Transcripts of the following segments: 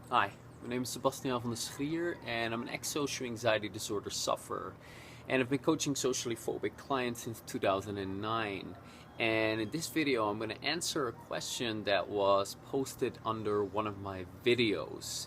Hi, my name is Sebastian van der Schier and I'm an ex-social anxiety disorder sufferer, and I've been coaching socially phobic clients since 2009. And in this video I'm going to answer a question that was posted under one of my videos.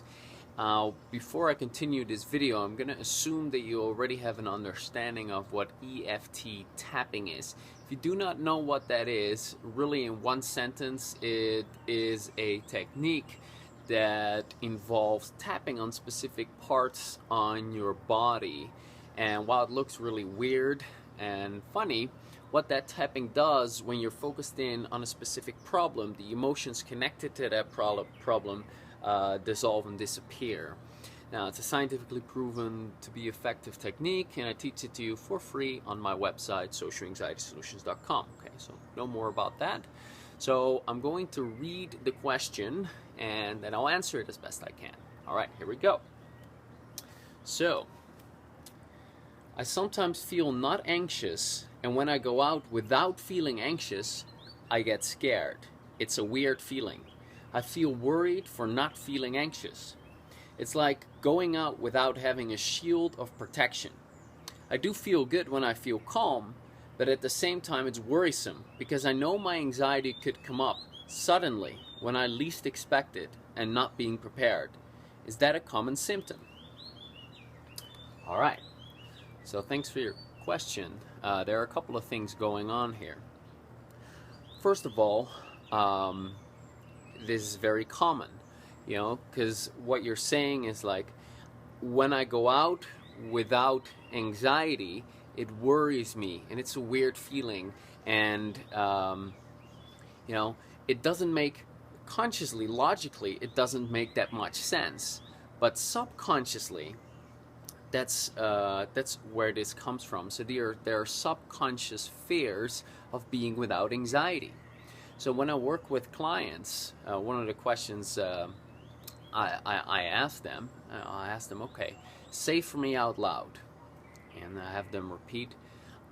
Before I continue this video, I'm going to assume that you already have an understanding of what EFT tapping is. If you do not know what that is, really in one sentence, it is a technique that involves tapping on specific parts on your body. And while it looks really weird and funny, what that tapping does when you're focused in on a specific problem, the emotions connected to that problem dissolve and disappear. Now, it's a scientifically proven to be effective technique, and I teach it to you for free on my website, socialanxietysolutions.com. Okay, so no more about that. So I'm going to read the question, and then I'll answer it as best I can. All right, here we go. So, I sometimes feel not anxious, and when I go out without feeling anxious, I get scared. It's a weird feeling. I feel worried for not feeling anxious. It's like going out without having a shield of protection. I do feel good when I feel calm, but at the same time it's worrisome because I know my anxiety could come up suddenly when I least expect it and not being prepared. Is that a common symptom? All right, so thanks for your question. There are a couple of things going on here. First of all, this is very common, because what you're saying is like, when I go out without anxiety, it worries me, and it's a weird feeling, and it doesn't make, consciously, logically, it doesn't make that much sense, but subconsciously, that's where this comes from. So there are subconscious fears of being without anxiety. So when I work with clients, one of the questions I ask them, okay, say for me out loud, and I have them repeat,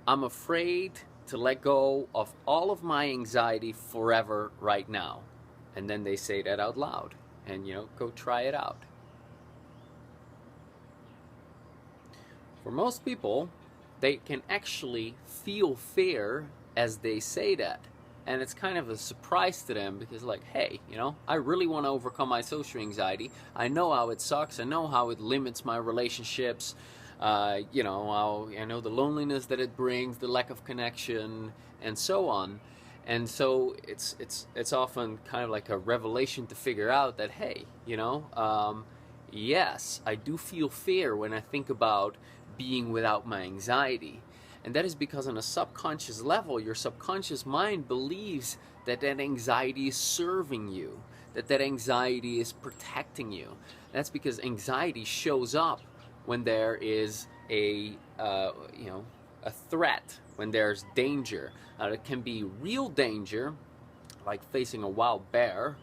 I'm afraid to let go of all of my anxiety forever right now. And then they say that out loud, and go try it out. For most people, they can actually feel fear as they say that. And it's kind of a surprise to them because, like, hey, I really want to overcome my social anxiety. I know how it sucks. I know how it limits my relationships. I know the loneliness that it brings, the lack of connection, and so on. And so it's often kind of like a revelation to figure out that, hey, yes, I do feel fear when I think about being without my anxiety. And that is because on a subconscious level, your subconscious mind believes that anxiety is serving you, that anxiety is protecting you. That's because anxiety shows up when there is a threat, when there's danger. It can be real danger, like facing a wild bear.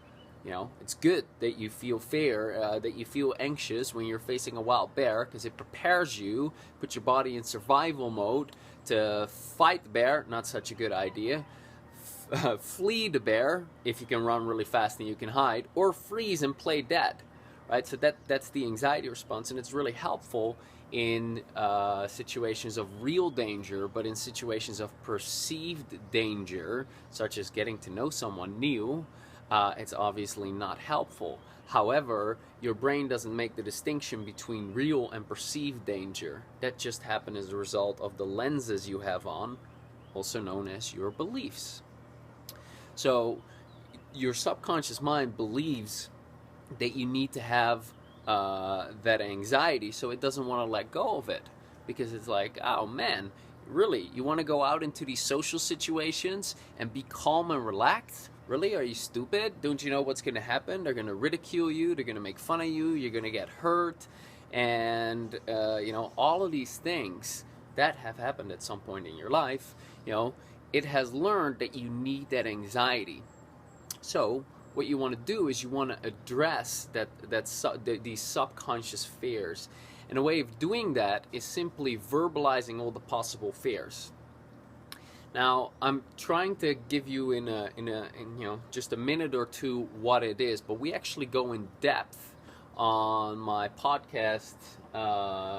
It's good that you feel fear, that you feel anxious when you're facing a wild bear, because it prepares you, puts your body in survival mode to fight the bear. Not such a good idea. Flee the bear if you can run really fast and you can hide, or freeze and play dead. Right? So that's the anxiety response, and it's really helpful in situations of real danger, but in situations of perceived danger, such as getting to know someone new, it's obviously not helpful. However, your brain doesn't make the distinction between real and perceived danger. That just happens as a result of the lenses you have on, also known as your beliefs. So your subconscious mind believes that you need to have that anxiety, so it doesn't want to let go of it, because it's like, oh man, really, you want to go out into these social situations and be calm and relaxed? Really? Are you stupid? Don't you know what's going to happen? They're going to ridicule you, they're going to make fun of you, you're going to get hurt, and all of these things that have happened at some point in your life. It has learned that you need that anxiety. So what you want to do is you want to address these subconscious fears. And a way of doing that is simply verbalizing all the possible fears. Now, I'm trying to give you in just a minute or two what it is, but we actually go in depth on my podcast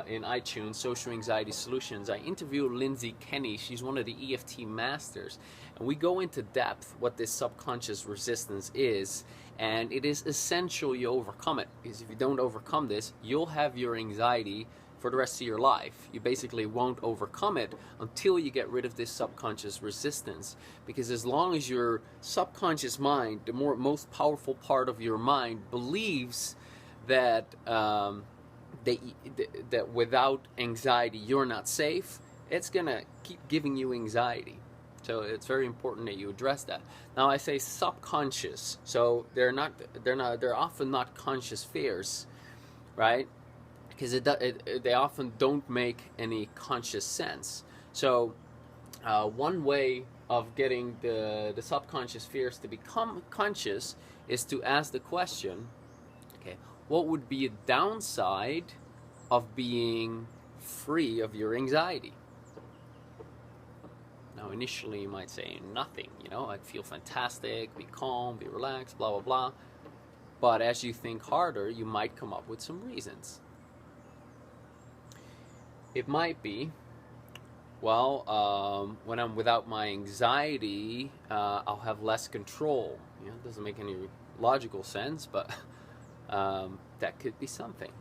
in iTunes, Social Anxiety Solutions, I interview Lindsay Kenny. She's one of the EFT masters. And we go into depth what this subconscious resistance is. And it is essential you overcome it. Because if you don't overcome this, you'll have your anxiety for the rest of your life. You basically won't overcome it until you get rid of this subconscious resistance. Because as long as your subconscious mind, the most powerful part of your mind, believes that that without anxiety you're not safe, it's gonna keep giving you anxiety. So it's very important that you address that. Now I say subconscious, so they're often not conscious fears, right? Because they often don't make any conscious sense. So one way of getting the subconscious fears to become conscious is to ask the question, okay, what would be a downside of being free of your anxiety? Now initially you might say nothing, I'd feel fantastic, be calm, be relaxed, blah, blah, blah. But as you think harder, you might come up with some reasons. It might be, well, when I'm without my anxiety, I'll have less control. It doesn't make any logical sense, but that could be something.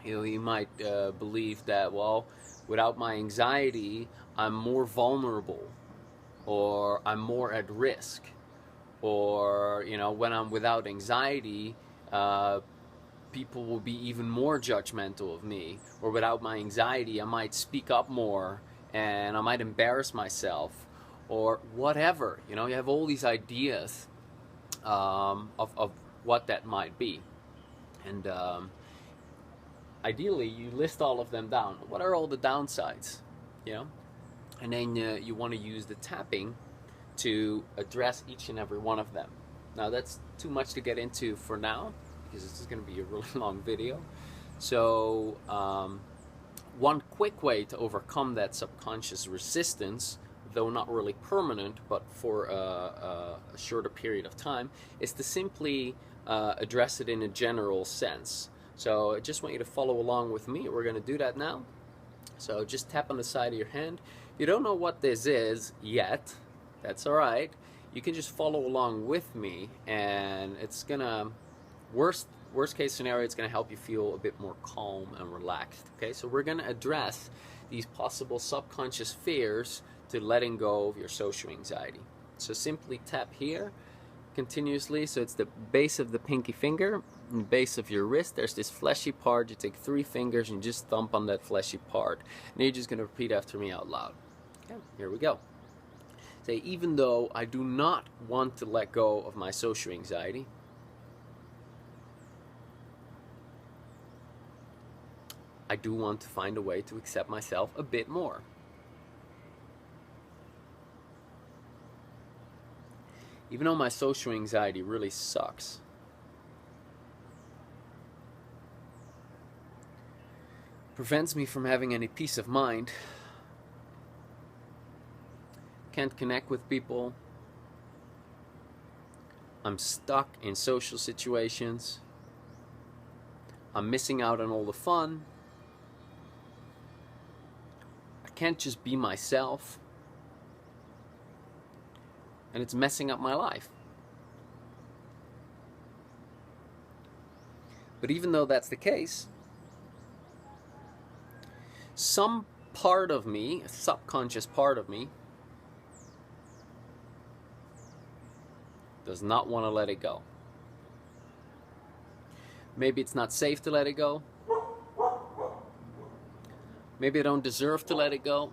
You might believe that, well, without my anxiety, I'm more vulnerable, or I'm more at risk, or, when I'm without anxiety, people will be even more judgmental of me, or without my anxiety I might speak up more and I might embarrass myself, or whatever. You have all these ideas of what that might be, and ideally you list all of them down. What are all the downsides, and then you want to use the tapping to address each and every one of them. Now that's too much to get into for now, because this is going to be a really long video. So one quick way to overcome that subconscious resistance, though not really permanent, but for a shorter period of time, is to simply address it in a general sense. So I just want you to follow along with me. We're going to do that now. So just tap on the side of your hand. If you don't know what this is yet, that's all right. You can just follow along with me, and it's going to, worst case scenario, it's going to help you feel a bit more calm and relaxed. Okay, so we're going to address these possible subconscious fears to letting go of your social anxiety. So simply tap here continuously. So it's the base of the pinky finger and the base of your wrist. There's this fleshy part. You take 3 fingers and just thump on that fleshy part. And you're just going to repeat after me out loud. Okay, here we go. Say, even though I do not want to let go of my social anxiety, I do want to find a way to accept myself a bit more. Even though my social anxiety really sucks, prevents me from having any peace of mind, can't connect with people, I'm stuck in social situations, I'm missing out on all the fun, I can't just be myself, and it's messing up my life. But even though that's the case, some part of me, a subconscious part of me, does not want to let it go. Maybe it's not safe to let it go. Maybe I don't deserve to let it go.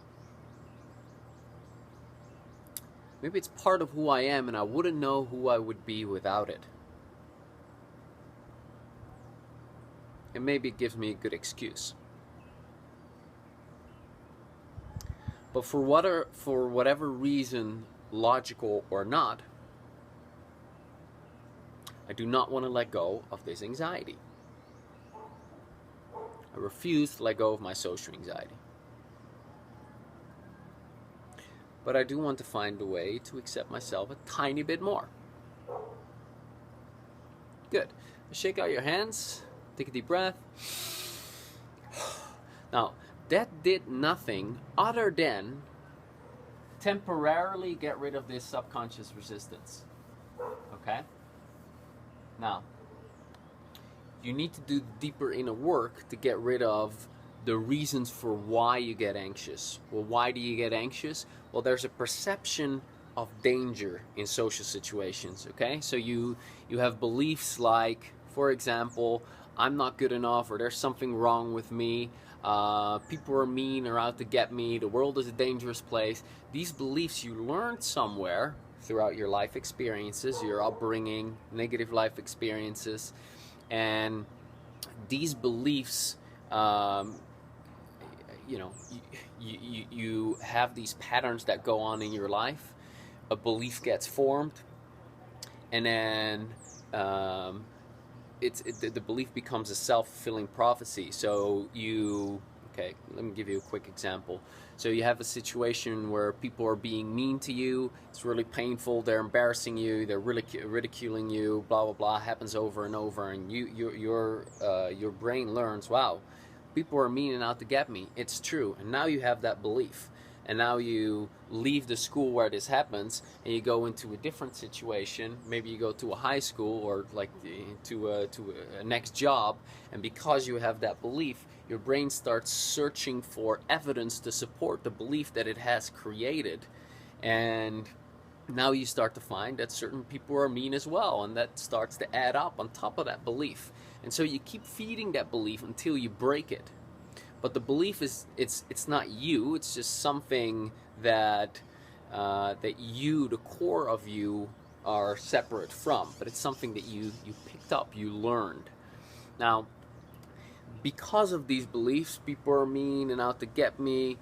Maybe it's part of who I am and I wouldn't know who I would be without it. And maybe it gives me a good excuse. But for whatever reason, logical or not, I do not want to let go of this anxiety. I refuse to let go of my social anxiety. But I do want to find a way to accept myself a tiny bit more. Good. Shake out your hands. Take a deep breath. Now, that did nothing other than temporarily get rid of this subconscious resistance. Okay? Now, you need to do deeper inner work to get rid of the reasons for why you get anxious. Well, why do you get anxious? Well, there's a perception of danger in social situations, okay? So you have beliefs like, for example, I'm not good enough, or there's something wrong with me, people are mean or out to get me, the world is a dangerous place. These beliefs you learned somewhere throughout your life experiences, your upbringing, negative life experiences, and these beliefs, you have these patterns that go on in your life. A belief gets formed, and then the belief becomes a self-fulfilling prophecy. So okay, let me give you a quick example. So you have a situation where people are being mean to you, it's really painful, they're embarrassing you, they're ridiculing you, blah blah blah, happens over and over, and your brain learns, wow, people are mean and out to get me, it's true, and now you have that belief. And now you leave the school where this happens and you go into a different situation. Maybe you go to a high school or like to a next job, and because you have that belief, your brain starts searching for evidence to support the belief that it has created. And now you start to find that certain people are mean as well, and that starts to add up on top of that belief. And so you keep feeding that belief until you break it. But the belief is, it's not you, it's just something that you, the core of you, are separate from. But it's something that you picked up, you learned. Now, because of these beliefs, people are mean and out to get me,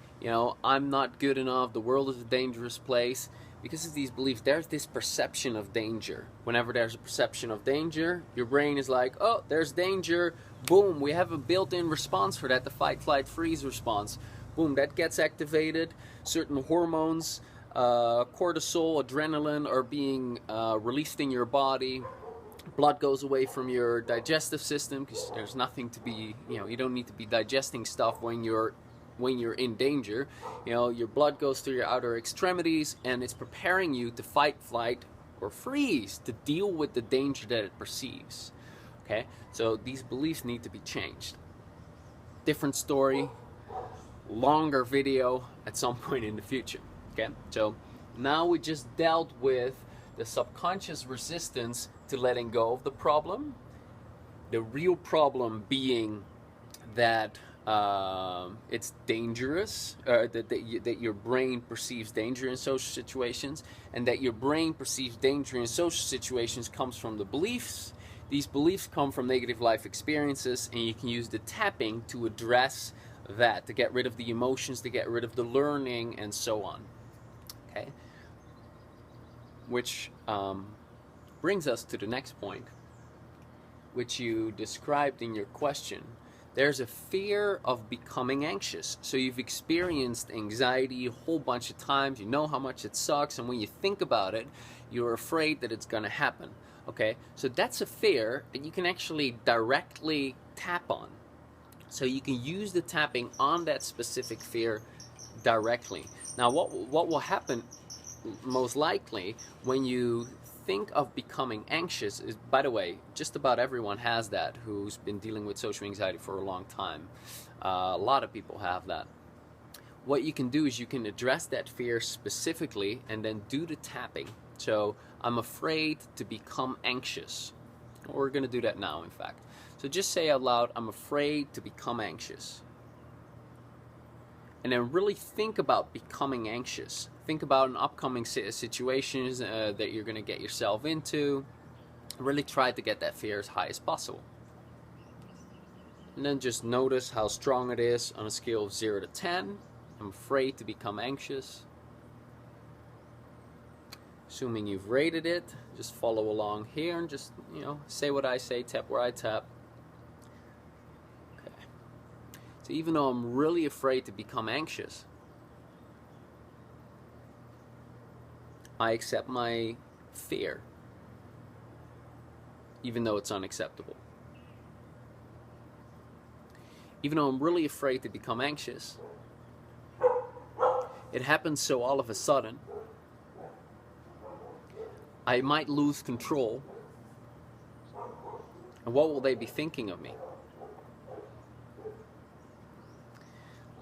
I'm not good enough, the world is a dangerous place. Because of these beliefs, there's this perception of danger. Whenever there's a perception of danger, your brain is like, oh, there's danger. Boom, we have a built-in response for that, the fight, flight, freeze response. Boom, that gets activated. Certain hormones, cortisol, adrenaline are being released in your body. Blood goes away from your digestive system because there's nothing to be, you don't need to be digesting stuff when you're in danger. Your blood goes through your outer extremities, and it's preparing you to fight, flight, or freeze, to deal with the danger that it perceives. Okay, so these beliefs need to be changed. Different story, longer video at some point in the future. Okay, so now we just dealt with the subconscious resistance to letting go of the problem. The real problem being that it's dangerous, that your brain perceives danger in social situations, and that your brain perceives danger in social situations comes from the beliefs. These beliefs come from negative life experiences, and you can use the tapping to address that, to get rid of the emotions, to get rid of the learning, and so on. Okay? Which brings us to the next point, which you described in your question. There's a fear of becoming anxious. So you've experienced anxiety a whole bunch of times, you know how much it sucks, and when you think about it, you're afraid that it's going to happen. Okay, so that's a fear that you can actually directly tap on. So you can use the tapping on that specific fear directly. Now what will happen most likely when you think of becoming anxious is, by the way, just about everyone has that who's been dealing with social anxiety for a long time. A lot of people have that. What you can do is you can address that fear specifically and then do the tapping. So I'm afraid to become anxious. We're going to do that now, in fact. So just say out loud, I'm afraid to become anxious. And then really think about becoming anxious. Think about an upcoming situations that you're going to get yourself into. Really try to get that fear as high as possible. And then just notice how strong it is on a scale of 0 to 10. I'm afraid to become anxious. Assuming you've rated it, just follow along here and just, say what I say, tap where I tap. Okay. So even though I'm really afraid to become anxious, I accept my fear, even though it's unacceptable. even though I'm really afraid to become anxious, it happens so all of a sudden, I might lose control. And what will they be thinking of me?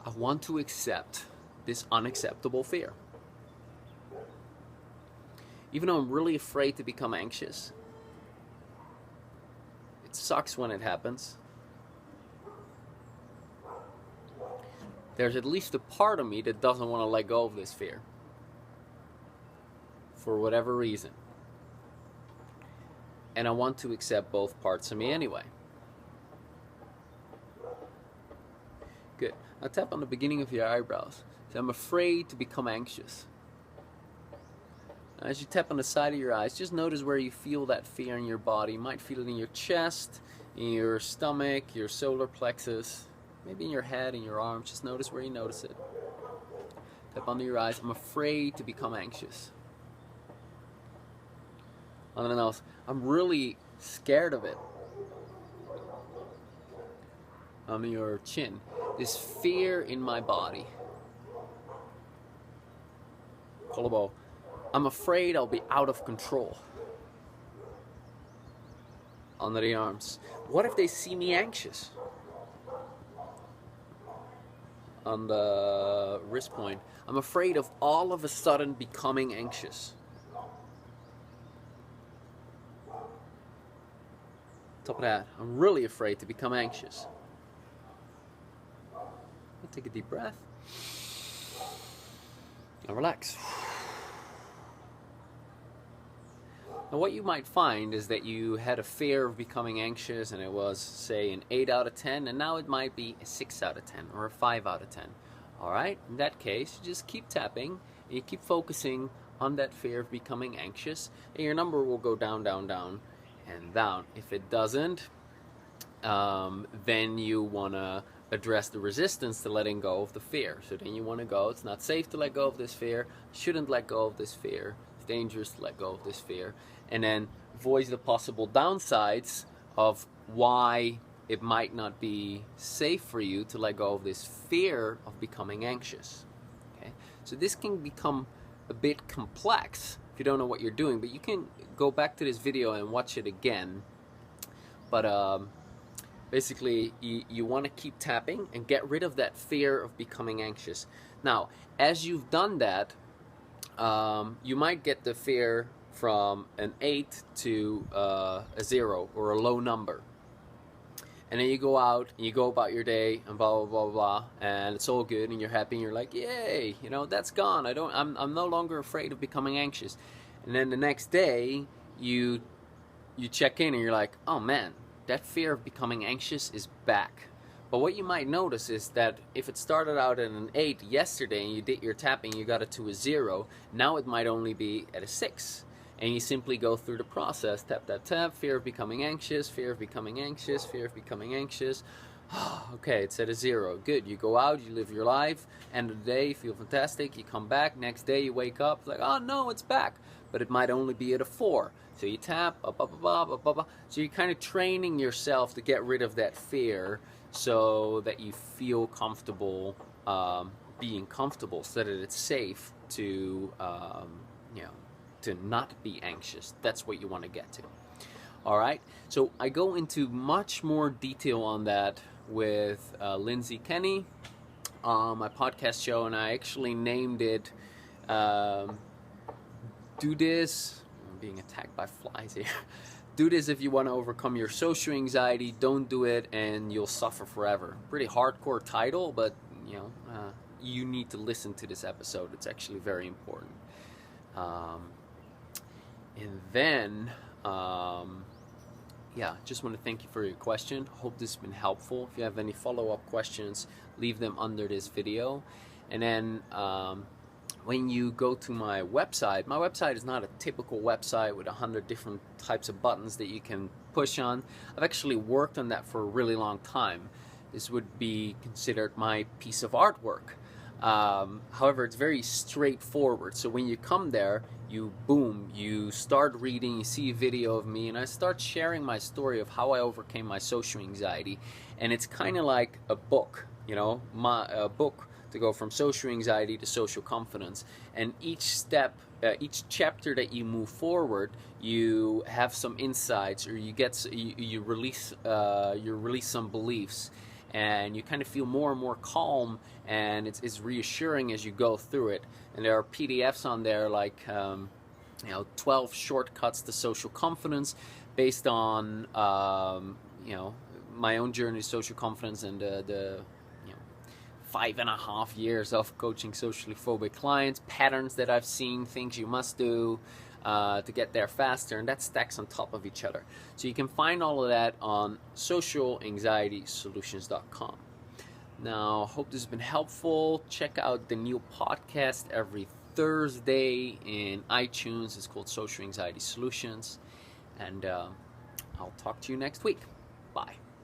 I want to accept this unacceptable fear. Even though I'm really afraid to become anxious, it sucks when it happens. There's at least a part of me that doesn't want to let go of this fear. For whatever reason. And I want to accept both parts of me anyway. Good. Now tap on the beginning of your eyebrows. So I'm afraid to become anxious. As you tap on the side of your eyes, just notice where you feel that fear in your body. You might feel it in your chest, in your stomach, your solar plexus, maybe in your head, in your arms. Just notice where you notice it. Tap under your eyes. I'm afraid to become anxious. Something else. I'm really scared of it. Under your chin. This fear in my body. Collarbone. I'm afraid I'll be out of control. Under the arms. What if they see me anxious? On the wrist point. I'm afraid of all of a sudden becoming anxious. Top of that, I'm really afraid to become anxious. Take a deep breath. And relax. Now what you might find is that you had a fear of becoming anxious and it was, say, an 8 out of 10, and now it might be a 6 out of 10 or a 5 out of 10. Alright, in that case, you just keep tapping and you keep focusing on that fear of becoming anxious, and your number will go down, down, down, and down. If it doesn't, then you want to address the resistance to letting go of the fear. So then you want to go, it's not safe to let go of this fear, shouldn't let go of this fear, it's dangerous to let go of this fear, and then voice the possible downsides of why it might not be safe for you to let go of this fear of becoming anxious. Okay? So this can become a bit complex if you don't know what you're doing, but you can go back to this video and watch it again. But basically, you want to keep tapping and get rid of that fear of becoming anxious. Now, as you've done that, you might get the fear from an 8 to a 0 or a low number. And then you go out and you go about your day and blah, blah, blah, blah, and it's all good and you're happy and you're like, yay, you know, that's gone. I'm no longer afraid of becoming anxious. And then the next day, you check in and you're like, oh man, that fear of becoming anxious is back. But what you might notice is that if it started out at an 8 yesterday and you did your tapping, you got it to a 0, now it might only be at a 6. And you simply go through the process, tap, tap, tap, fear of becoming anxious, fear of becoming anxious, fear of becoming anxious. Okay, it's at a 0. Good. You go out, you live your life, end of the day, you feel fantastic, you come back, next day you wake up, it's like, oh no, it's back. But it might only be at a 4. So you tap, up, up, up, up, up, up, up. So you're kind of training yourself to get rid of that fear so that you feel comfortable being comfortable, so that it's safe to, to not be anxious. That's what you want to get to. Alright, so I go into much more detail on that with Lindsay Kenny on my podcast show, and I actually named it Do This. I'm being attacked by flies here. Do this if you want to overcome your social anxiety. Don't do it and you'll suffer forever. Pretty hardcore title, but you need to listen to this episode. It's actually very important. And then, just want to thank you for your question. Hope this has been helpful. If you have any follow-up questions, leave them under this video. And then when you go to my website is not a typical website with 100 different types of buttons that you can push on. I've actually worked on that for a really long time. This would be considered my piece of artwork. However, it's very straightforward. So when you come there, you start reading, you see a video of me, and I start sharing my story of how I overcame my social anxiety. And it's kind of like a book, a book to go from social anxiety to social confidence. And each step, each chapter that you move forward, you have some insights, or you release some beliefs, and you kind of feel more and more calm, and it's reassuring as you go through it. And there are PDFs on there like 12 shortcuts to social confidence, based on my own journey to social confidence, and the 5.5 years of coaching socially phobic clients, patterns that I've seen, things you must do to get there faster, and that stacks on top of each other. So you can find all of that on socialanxietysolutions.com. Now, hope this has been helpful. Check out the new podcast every Thursday in iTunes. It's called Social Anxiety Solutions. And I'll talk to you next week. Bye.